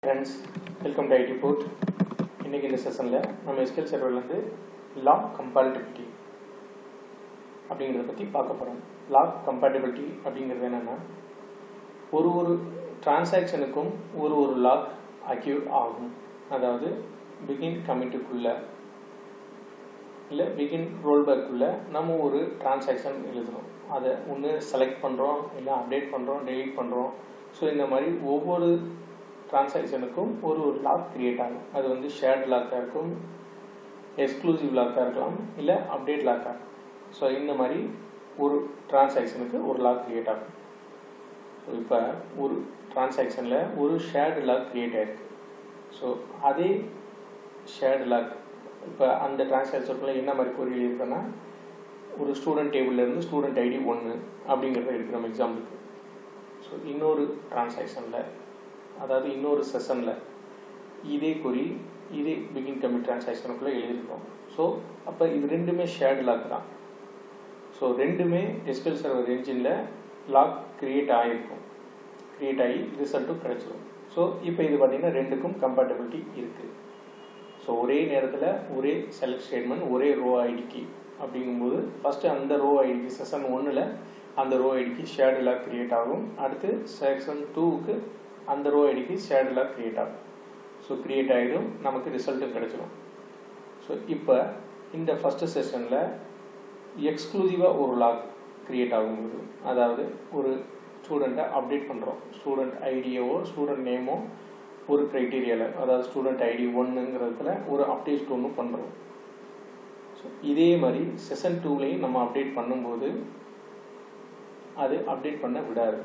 Friends, welcome to IT Port. இன்னைக்கு இந்த செஷன்ல நம்ம SQL சர்வர்ல இருந்து log compatibility அப்படிங்கறத பத்தி பார்க்க போறோம். log compatibility அப்படிங்கிறது என்னன்னா ஒரு டிரான்சாக்ஷனுக்கும் ஒரு log அக்யூர் ஆகும். அதாவது begin commit-க்குள்ள இல்ல begin rollback-க்குள்ள நம்ம ஒரு டிரான்சாக்ஷன் எழுதுறோம். அதை ஒன்னு செலக்ட் பண்றோம் இல்ல அப்டேட் பண்றோம், டெலீட் பண்றோம். சோ இந்த மாதிரி ஒவ்வொரு டிரான்சாக்ஷனுக்கும் ஒரு லாக் கிரியேட் ஆகும். அது வந்து ஷேர்ட் லாக்கா இருக்கும், எக்ஸ்க்ளூசிவ் லாக்கா இருக்கலாம், இல்ல அப்டேட் லாக்கா. ஸோ இந்த மாதிரி ஒரு டிரான்சாக்ஷனுக்கு ஒரு லாக் கிரியேட் ஆகும். இப்போ ஒரு டிரான்சாக்ஷன்ல ஒரு ஷேர்டு லாக் கிரியேட் ஆயிருக்கு. ஸோ அதே ஷேர்டு லாக் இப்போ அந்த டிரான்சாக்ஷனுக்குள்ள என்ன மாதிரி கொரி இருக்குன்னா ஒரு ஸ்டூடெண்ட் டேபிள்ல இருந்து ஸ்டூடெண்ட் ஐடி 1 அப்படிங்கிறத எடுக்கிறோம் எக்ஸாம்பிளுக்கு. ஸோ இன்னொரு டிரான்சாக்ஷன்ல அதாவது இன்னொரு செஷன்ல இதே கொரி இதே பிகின் கமிட் டிரான்சாக்ஷனுக்குள்ள எழுதிருக்கோம். ஸோ அப்போ இது ரெண்டுமே ஷேர்டு லாக் தான். ஸோ ரெண்டுமே SQL சர்வர் என்ஜின்ல லாக் கிரியேட் ஆகிருக்கும், கிரியேட் ஆகி ரிசல்ட்டும் கிடைச்சிடும். ஸோ இப்போ இது பார்த்தீங்கன்னா ரெண்டுக்கும் கம்பேட்டபிலிட்டி இருக்கு. ஸோ ஒரே நேரத்தில் ஒரே செலக்ட் ஸ்டேட்மெண்ட் ஒரே ரோ ஐடிக்கு அப்படிங்கும்போது ஃபர்ஸ்ட் அந்த ரோ ஐடிக்கு செஷன் 1ல் அந்த ரோ ஐடிக்கு ஷேர்டு லாக் கிரியேட் ஆகும். அடுத்து செக்ஷன் 2க்கு அந்த ரோ ஐடிக்கு ஷேர்டு லாக் கிரியேட் ஆகும். ஸோ கிரியேட் ஆகிடும், நமக்கு ரிசல்ட்டும் கிடைச்சிடும். ஸோ இப்போ இந்த ஃபர்ஸ்ட் செஷனில் எக்ஸ்க்ளூசிவாக ஒரு லாக் கிரியேட் ஆகும்போது, அதாவது ஒரு ஸ்டூடெண்ட்டை அப்டேட் பண்ணுறோம், ஸ்டூடெண்ட் ஐடியவோ ஸ்டூடெண்ட் நேமோ ஒரு க்ரைட்டீரியாவில், அதாவது ஸ்டூடெண்ட் ஐடி 1ங்கிறதுல ஒரு அப்டேட் ஒன்று பண்ணுறோம். ஸோ இதே மாதிரி செஷன் 2லையும் நம்ம அப்டேட் பண்ணும்போது அது அப்டேட் பண்ண விடாது.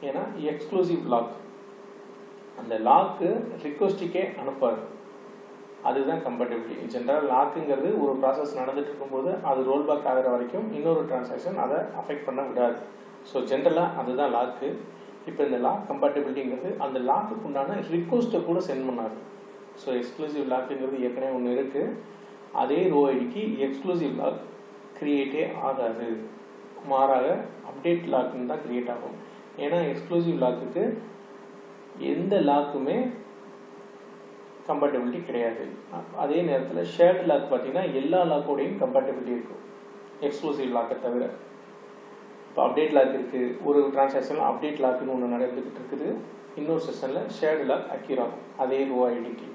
ஏன்னா எக்ஸ்க்ளூசிவ் லாக், அந்த லாக்கு ரிக்வெஸ்ட்டுக்கே அனுப்பாது. அதுதான் கம்பேட்டபிலிட்டி. ஜென்ரல் லாக்குங்கிறது ஒரு ப்ராசஸ் நடந்துட்டு இருக்கும்போது அது ரோல் பேக் ஆகிற வரைக்கும் இன்னொரு டிரான்சாக்ஷன் அதை அஃபெக்ட் பண்ண விடாது. ஸோ ஜென்ரலாக அதுதான் லாக்கு. இப்போ இந்த லாக் கம்பேட்டபிலிட்டிங்கிறது அந்த லாக்குக்கு உண்டான ரிக்வெஸ்ட்டை கூட சென்ட் பண்ணாது. ஸோ எக்ஸ்க்ளூசிவ் லாக்குங்கிறது ஏற்கனவே ஒன்று இருக்கு, அதே ரோ ஐடிக்கு எக்ஸ்க்ளூசிவ் லாக் கிரியேட்டே ஆகாது. மாறாக அப்டேட் லாக்குன்னு தான் கிரியேட் ஆகும். ஏன்னா எக்ஸ்க்ளூசிவ் லாக்குக்கு எந்த லாக்குமே கம்பேட்டபிலிட்டி கிடையாது. அதே நேரத்தில் ஷேர்டு லாக் பார்த்தீங்கன்னா எல்லா லாக்கோடையும் கம்பேட்டபிலிட்டி இருக்கும், எக்ஸ்க்ளூசிவ் லாக்கை தவிர. இப்போ அப்டேட் லாக் இருக்கு, ஒரு டிரான்சாக்ஷனில் அப்டேட் லாக்னு ஒன்று நடந்துகிட்டு இருக்குது, இன்னொரு செஷனில் ஷேர்டு லாக் அக்யூர் ஆகும் அதே ரோ ஐடிக்கு.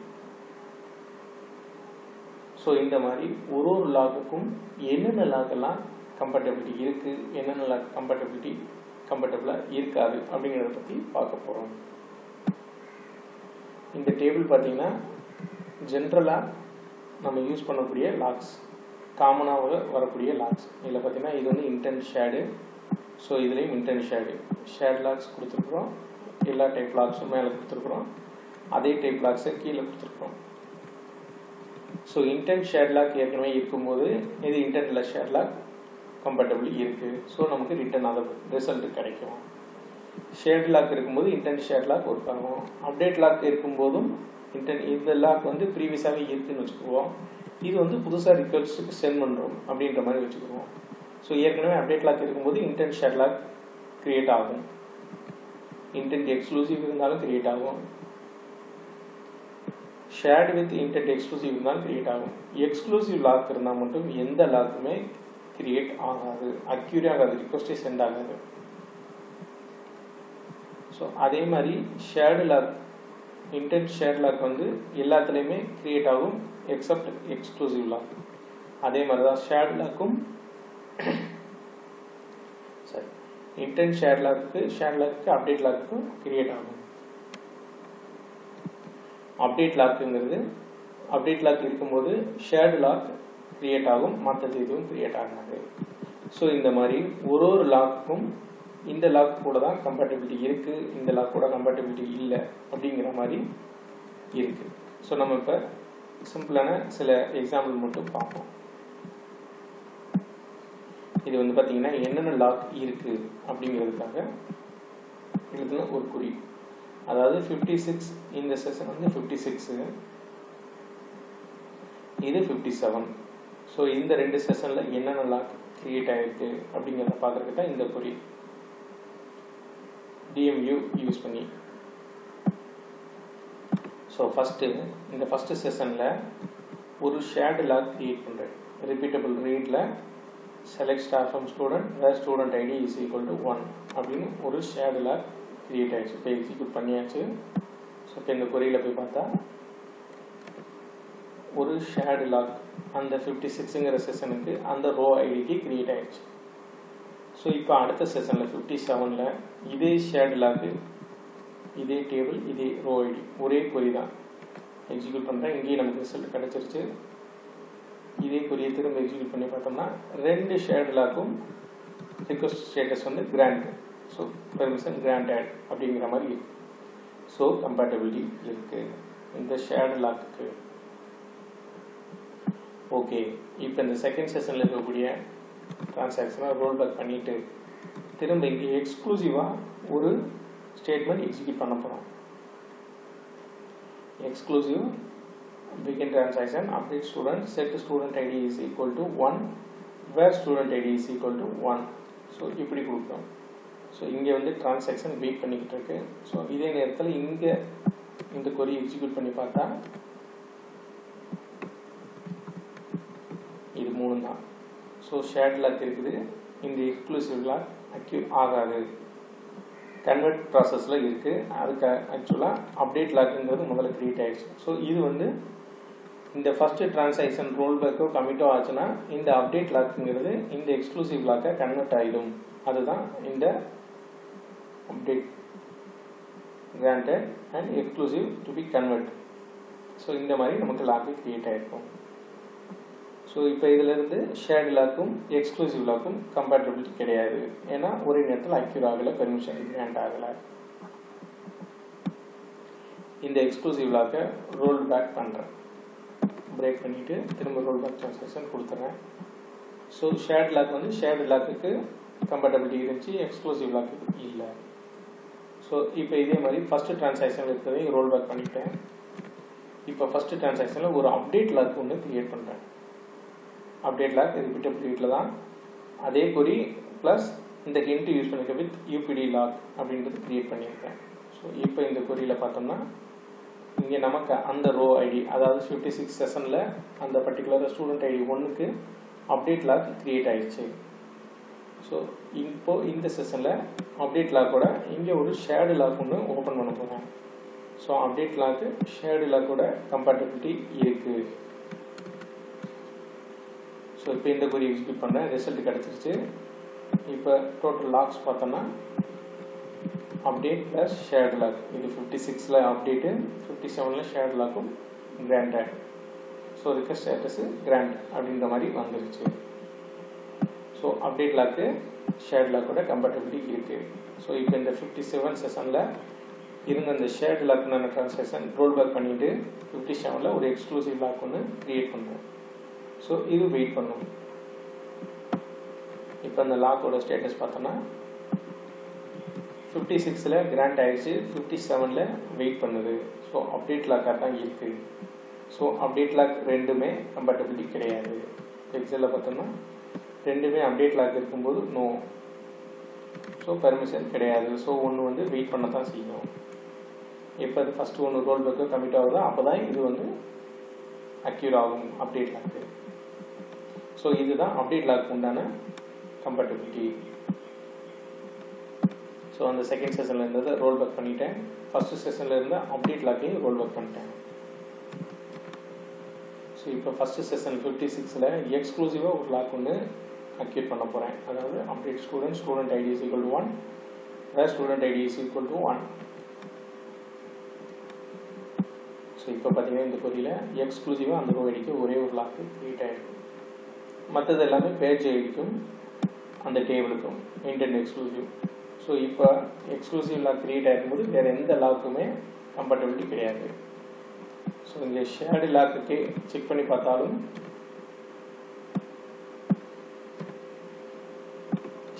ஸோ இந்த மாதிரி ஒரு லாக்குக்கும் என்னென்ன லாக்கெல்லாம் கம்பேட்டபிலிட்டி இருக்கு, என்னென்ன லாக் கம்பேட்டபிளாக இருக்காது அப்படிங்கிறத பற்றி பார்க்க போகிறோம். இந்த டேபிள் பார்த்தீங்கன்னா ஜென்ரலாக நம்ம யூஸ் பண்ணக்கூடிய லாக்ஸ், காமனாக வரக்கூடிய லாக்ஸ். இதில் பார்த்தீங்கன்னா இது வந்து இன்டென்ட் ஷேர்டு. ஸோ இதுலேயும் இன்டென்ட் ஷேர்டு லாக்ஸ் கொடுத்துருக்குறோம். எல்லா டைப் லாக்ஸும் மேலே கொடுத்துருக்குறோம், அதே டைப் லாக்ஸை கீழே கொடுத்துருக்குறோம். ஸோ இன்டென்ட் ஷேர்டு லாக் ஏற்கனவே இருக்கும்போது இது இன்டென்ட்ல ஷேர்டு லாக் கம்பேட்டபிளி இருக்கு. ஸோ நமக்கு ரிட்டர்ன் அந்த ரிசல்ட் கிடைக்கும். ஷேர்டு லாக் இருக்கும்போது இன்டென்ட் ஷேர்டு லாக் ஒர்க் ஆகும். அப்டேட் லாக் இருக்கும்போதும் இந்த லாக் வந்து ப்ரீவியஸாகவே இருக்குன்னு வச்சுக்குவோம், இது வந்து புதுசாக ரிக்வெஸ்ட்டுக்கு சென்ட் பண்ணுறோம் அப்படின்ற மாதிரி வச்சுக்குவோம். ஸோ ஏற்கனவே அப்டேட் லாக் இருக்கும்போது இன்டென்ட் ஷேர்டு லாக் கிரியேட் ஆகும், இன்டென்ட் எக்ஸ்க்ளூசிவ் இருந்தாலும் கிரியேட் ஆகும், ஷேர்டு வித் இன்டென்ட் எக்ஸ்க்ளூசிவ் இருந்தாலும் கிரியேட் ஆகும். எக்ஸ்க்ளூசிவ் லாக் இருந்தால் மட்டும் எந்த லாக்குமே கிரியேட் ஆகாது, அக்யூரே ஆகாது, ரிக்வெஸ்டே சென்ட் ஆகாது. ஸோ அதே மாதிரி shared lock, intent shared lock வந்து எல்லாத்துலேயுமே கிரியேட் ஆகும் எக்ஸப்ட் எக்ஸ்க்ளூசிவ் லாக். அதே மாதிரி தான் ஷேர்டு லாக்கும் சரி intent shared lock update lock create ஆகும். அப்டேட் லாக்குங்கிறது அப்டேட் லாக் இருக்கும்போது ஷேர்டு லாக் கிரியேட் ஆகும், மற்றது எதுவும் கிரியேட் ஆகாது. ஸோ இந்த மாதிரி ஒரு லாக்குக்கும் இந்த லாக் கூட தான் கம்பேட்டபிலிட்டி இருக்கு, இந்த லாக் கூட கம்பேட்டபிலிட்டி இல்லை அப்படிங்கிற மாதிரி இருக்கு. ஸோ நம்ம இப்போ சிம்பிளான சில எக்ஸாம்பிள் மட்டும் பார்ப்போம். இது வந்து பார்த்தீங்கன்னா என்னென்ன லாக் இருக்கு அப்படிங்கிறதுக்காக எழுதுன ஒரு குறி. அதாவது 56 இந்த செஷன் வந்து 56, இது 57. ஸோ இந்த ரெண்டு செஷனில் என்னென்ன லாக் கிரியேட் ஆகிருக்கு அப்படிங்கிறத பார்க்குறதுக்கு தான் இந்த குறி. DMU யூஸ் பண்ணி ஸோ ஃபஸ்ட்டு இந்த ஃபஸ்ட்டு செஷனில் ஒரு ஷேர்டு லாக் க்ரியேட் பண்ணுறேன். ரிப்பீட்டபிள் ரீடில் select star from student where student id is equal to 1 அப்படின்னு ஒரு ஷேர்டு லாக் க்ரியேட் ஆகிடுச்சு. இப்போ எக்ஸிக்யூட் பண்ணியாச்சு. ஸோ இப்போ இந்த கொரியில் போய் பார்த்தா ஒரு ஷேர்டு லாக் அந்த 56ங்கிற செஷனுக்கு அந்த ரோ ஐடிக்கு க்ரியேட் ஆகிடுச்சு. ஸோ இப்போ அடுத்த செஷனில் 57ல் இதே ஷேர்டு லாக்கு, இதே டேபிள், இதே ரோ ஐடி, ஒரே கொரி தான் எக்ஸிக்யூட் பண்ணுறேன். இங்கேயும் நமக்கு ரிசல்ட் கிடச்சிருச்சு. இதே கொரியை திரும்ப எக்ஸிக்யூட் பண்ணி பார்த்தோம்னா ரெண்டு ஷேர்டு லாக்கும் ரிக்வஸ்ட் ஸ்டேட்டஸ் வந்து கிராண்ட், ஸோ பெர்மிஷன் கிராண்டட் அப்படிங்கிற மாதிரி இருக்கு. ஸோ கம்பேட்டபிலிட்டி இருக்கு இந்த ஷேர்டு லாக்கு. ஓகே, இப்போ இந்த செகண்ட் செஷனில் இருக்கக்கூடிய டிரான்சாக்ஷனை ரோல் பேக் பண்ணிட்டு திரும்ப இங்கே எக்ஸ்க்ளூசிவாக ஒரு ஸ்டேட்மெண்ட் எக்ஸிக்யூட் பண்ண போகிறோம். Exclusive begin transaction update student set student id is equal to 1 where student id is equal to 1. So இப்படி கொடுக்குறோம். ஸோ இங்கே வந்து டிரான்சாக்ஷன் வெயிட் பண்ணிக்கிட்டு இருக்கு. ஸோ இதே நேரத்தில் இங்கே இந்த கொரி எக்ஸிக்யூட் பண்ணி பார்த்தா இது 3 தான். ஸோ ஷேர்ட் லாக் இருக்குது, இந்த எக்ஸ்க்ளூசிவ் லாக் அக்யூட் ஆகாது, கன்வெர்ட் ப்ராசஸில் இருக்குது. அதுக்கு ஆக்சுவலாக அப்டேட் லாக்குங்கிறது முதல்ல க்ரியேட் ஆகிடுச்சு. ஸோ இது வந்து இந்த ஃபஸ்ட்டு டிரான்சாக்ஷன் ரோல் பேக்கோ கமிட்டோ ஆச்சுன்னா இந்த அப்டேட் லாக்குங்கிறது இந்த எக்ஸ்க்ளூசிவ் லாக்கை கன்வெர்ட் ஆகிடும். அதுதான் இந்த update granted and exclusive to be convert. So இந்த மாதிரி நமக்கு லாக்கு க்ரியேட் ஆகிருக்கும். ஸோ இப்போ இதிலிருந்து ஷேர்டு லாக்கும் எக்ஸ்க்ளூசிவ் லாக்கும் கம்பேட்டபிலிட்டி கிடையாது. ஏன்னா ஒரே நேரத்தில் அக்யூர் ஆகலை, பெர்மிஷன் கிராண்ட் ஆகலை. இந்த எக்ஸ்க்ளூசிவ் லாக்கை ரோல் பேக் பண்ணுறேன். பிரேக் பண்ணிவிட்டு திரும்ப ரோல் பேக் டிரான்சாக்ஷன் கொடுத்துறேன். ஸோ ஷேர்டு லாக் வந்து ஷேர்டு லாக்குக்கு கம்பேட்டபிலிட்டி இருந்துச்சு, எக்ஸ்க்ளூசிவ் லாக்குக்கு இல்லை. ஸோ இப்போ இதே மாதிரி ஃபஸ்ட்டு டிரான்சாக்ஷனில் இருக்கிறதையும் ரோல் பேக் பண்ணிவிட்டேன். இப்போ ஃபஸ்ட்டு டிரான்சாக்ஷனில் ஒரு அப்டேட் லாக் ஒன்று க்ரியேட் பண்ணுறேன். அப்டேட் லாக் ரிப்பீட்டபிள் ரீட்டில் தான் அதே கொரி ப்ளஸ் இந்த ஹிண்ட் யூஸ் பண்ணிக்க வித் யூபிடி லாக் அப்படின்றது க்ரியேட் பண்ணியிருக்கேன். ஸோ இப்போ இந்த கொரியில் பார்த்தோம்னா இங்கே நமக்கு அந்த ரோ ஐடி, அதாவது 56 செஷனில் அந்த பர்டிகுலர் ஸ்டூடெண்ட் ஐடி 1க்கு அப்டேட் லாக் க்ரியேட் ஆகிடுச்சு. ஸோ இப்போது இந்த செஷனில் அப்டேட் லாக்கோட இங்கே ஒரு ஷேர்டு லாக் ஒன்று ஓப்பன் பண்ண போகிறேன். ஸோ அப்டேட் லாக்கு ஷேர்டு லாக்கோட கம்பேட்டபிலிட்டி இருக்குது. ஸோ இப்போ இந்த கொரி எக்ஸிக்யூட் பண்ணுறேன், ரிசல்ட் கிடச்சிருச்சு. இப்போ டோட்டல் லாக்ஸ் பார்த்தோன்னா அப்டேட் ப்ளஸ் ஷேர்டு லாக், இது 56ல் அப்டேட்டு, 57ல் ஷேர்டு லாக்கும் granted. So request status grant அப்படின்ற மாதிரி வந்துருச்சு. ஸோ அப்டேட் லாக்கு ஷேர்டு லாக்கோட கம்பேட்டபிலிட்டி இருக்குது. ஸோ இப்போ இந்த 57 செஷனில் இருந்த அந்த ஷேர்டு லாக்குனான ட்ரான்சாக்ஷன் ரோல் பேக் பண்ணிவிட்டு 57ல் ஒரு எக்ஸ்க்ளூசிவ் லாக் ஒன்று க்ரியேட் பண்ணுறோம். ஸோ இது வெயிட் பண்ணும். இப்போ அந்த லாக்கோட ஸ்டேட்டஸ் பார்த்தோன்னா 56ல் கிராண்ட் ஆகிடுச்சு, 57ல் வெயிட் பண்ணுது. ஸோ அப்டேட் லாக்காக தான் இருக்குது. ஸோ அப்டேட் லாக் ரெண்டுமே கம்பேட்டபிலிட்டி கிடையாது. எக்ஸலில் பார்த்தோம்னா ரெண்டுமே அப்டேட் லாக் இருக்கும்போது நோ, ஸோ பெர்மிஷன் கிடையாது. ஸோ ஒன்று வந்து வெயிட் பண்ண தான் செய்யும். எப்போ அது ஃபஸ்ட்டு ஒன்று ரோல் பேக்கோ கமிட் ஆகுதோ அப்போ தான் இது வந்து அக்யூர் ஆகும் அப்டேட் லாக்கு. ஸோ இதுதான் அப்டேட் லாக் உண்டான கம்பேட்டபிலிட்டி. ஸோ அந்த செகண்ட் செஷனில் இருந்ததை ரோல் பேக் பண்ணிட்டேன். ஃபஸ்ட்டு செஷனில் இருந்த அப்டேட் லாக்கையும் ரோல் பேக் பண்ணிட்டேன். ஸோ இப்போ ஃபஸ்ட்டு செஷன் 56ல் எக்ஸ்க்ளூசிவாக ஒரு லாக் ஒன்று அக்யூட் பண்ண போகிறேன். அதாவது update student ID is equal to 1 where student ID is equal to 1. So இப்போ பார்த்தீங்கன்னா இந்த கொரியில் எக்ஸ்க்ளூசிவாக அந்த ரோ ஐடிக்கு ஒரே ஒரு லாக்கு க்ரியேட் ஆகிடும். மற்றது எல்லாமே பேஜ் ஐடிக்கும் அந்த டேபிளுக்கும் இன்டென்ட் எக்ஸ்க்ளூசிவ். ஸோ இப்போ எக்ஸ்க்ளூசிவ் லாக் க்ரியேட் ஆகிருக்கும்போது வேறு எந்த லாக்குமே கம்பேட்டபிலிட்டி கிடையாது. ஸோ இங்கே ஷேர்டு லாக்குக்கே செக் பண்ணி பார்த்தாலும்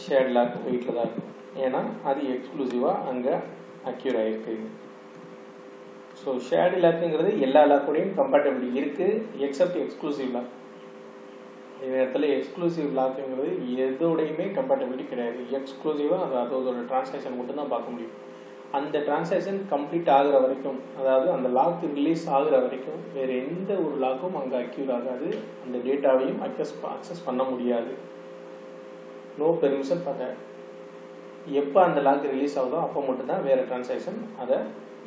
ஷேர்டு லாக் வெயிட்டில் தான் இருக்கும். ஏன்னா அது எக்ஸ்க்ளூசிவாக அங்கே அக்யூர் ஆகிருக்கு. ஸோ ஷேர்டு லாக்குங்கிறது எல்லா லாக்கோடையும் கம்பேட்டபிலிட்டி இருக்குது எக்ஸப்ட் எக்ஸ்க்ளூசிவ் லாக். இந்த இடத்துல எக்ஸ்க்ளூசிவ் லாக்குங்கிறது எதோடையுமே கம்பேட்டபிலிட்டி கிடையாது. எக்ஸ்க்ளூசிவாக அது அதோட டிரான்சாக்ஷன் மட்டும்தான் பார்க்க முடியும். அந்த டிரான்சாக்ஷன் கம்ப்ளீட் ஆகிற வரைக்கும், அதாவது அந்த லாக் ரிலீஸ் ஆகிற வரைக்கும் வேறு எந்த ஒரு லாக்கும் அங்கே அக்யூர் ஆகாது. அந்த டேட்டாவையும் அக்சஸ் பண்ண முடியாது. No permission for that. எப்போ அந்த லாக் ரிலீஸ் ஆகுதோ அப்போ மட்டும்தான் வேறு டிரான்சாக்ஷன் அதை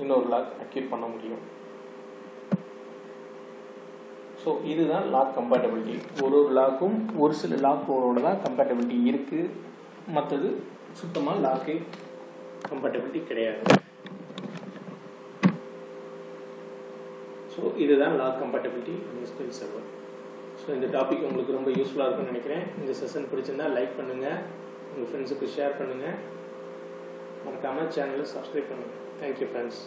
இன்னொரு லாக் அக்யூர் பண்ண முடியும். ஸோ இதுதான் லாக் கம்பேட்டபிலிட்டி. ஒரு லாக்கும் ஒரு சில லாக்கோட தான் கம்பேட்டபிலிட்டி இருக்குது, மற்றது சுத்தமாக லாக்கு கம்பேட்டபிலிட்டி கிடையாது. ஸோ இதுதான் லாக் கம்பேட்டபிலிட்டி இன் SQL Server. ஸோ இந்த டாபிக் உங்களுக்கு ரொம்ப யூஸ்ஃபுல்லாக இருக்கும்னு நினைக்கிறேன். இந்த செஷன் பிடிச்சிருந்தா லைக் பண்ணுங்கள், உங்கள் ஃப்ரெண்ட்ஸுக்கு ஷேர் பண்ணுங்கள், மறக்காமல் சேனலை சப்ஸ்கிரைப் பண்ணுங்கள். Thank you friends.